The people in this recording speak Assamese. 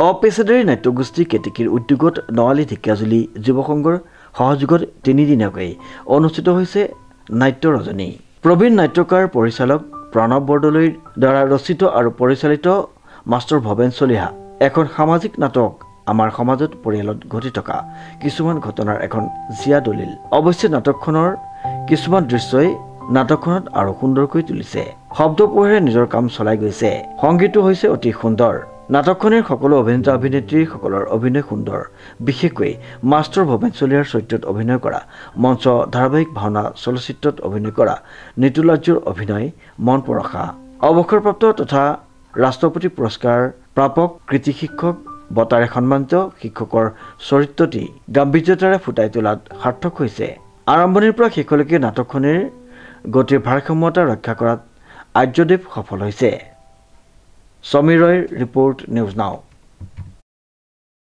অপেচাদাৰী নাট্যগোষ্ঠী কেতেকীৰ উদ্যোগত নৱালী ঢেকীয়াজুলি যুৱ সংঘৰ সহযোগত 3 দিনীয়াকৈ অনুষ্ঠিত হৈছে নাট্য ৰজনী। প্ৰবীণ নাট্যকাৰ পৰিচালক প্ৰণৱ বৰদলৈৰ দ্বাৰা ৰচিত আৰু পৰিচালিত মাষ্টাৰ ভৱেন চলিহা এখন সামাজিক নাটক আমাৰ সমাজত পৰিয়ালত ঘটি থকা কিছুমান ঘটনাৰ এখন জিয়া দলিল। অৱশ্যে নাটকখনৰ কিছুমান দৃশ্যই নাটকখনত আৰু সুন্দৰকৈ তুলিছে। শব্দ পোহেৰে নিজৰ কাম চলাই গৈছে। সংগীতো হৈছে অতি সুন্দৰ। নাটকখনৰ সকলো অভিনেতা অভিনেত্ৰীসকলৰ অভিনয় সুন্দৰ। বিশেষকৈ মাষ্টাৰ ভৱেন চলিহাৰ চৰিত্ৰত অভিনয় কৰা, মঞ্চ ধাৰাবাহিক ভাওনা চলচ্চিত্ৰত অভিনয় কৰা নিতুলাজ্যৰ অভিনয় মন পৰশা। অৱসৰপ্ৰাপ্ত তথা ৰাষ্ট্ৰপতি পুৰস্কাৰ প্ৰাপক কৃতি শিক্ষক বঁটাৰে সন্মানিত শিক্ষকৰ চৰিত্ৰটি গাম্ভীৰ্যতাৰে ফুটাই তোলাত সাৰ্থক হৈছে। আৰম্ভণিৰ পৰা শেষলৈকে নাটকখনৰ গতিৰ ভাৰসাম্যতা ৰক্ষা কৰাত আৰ্যদেৱ সফল হৈছে। সমীৰ ৰয়ৰ ৰিপৰ্ট, নিউজ নাও।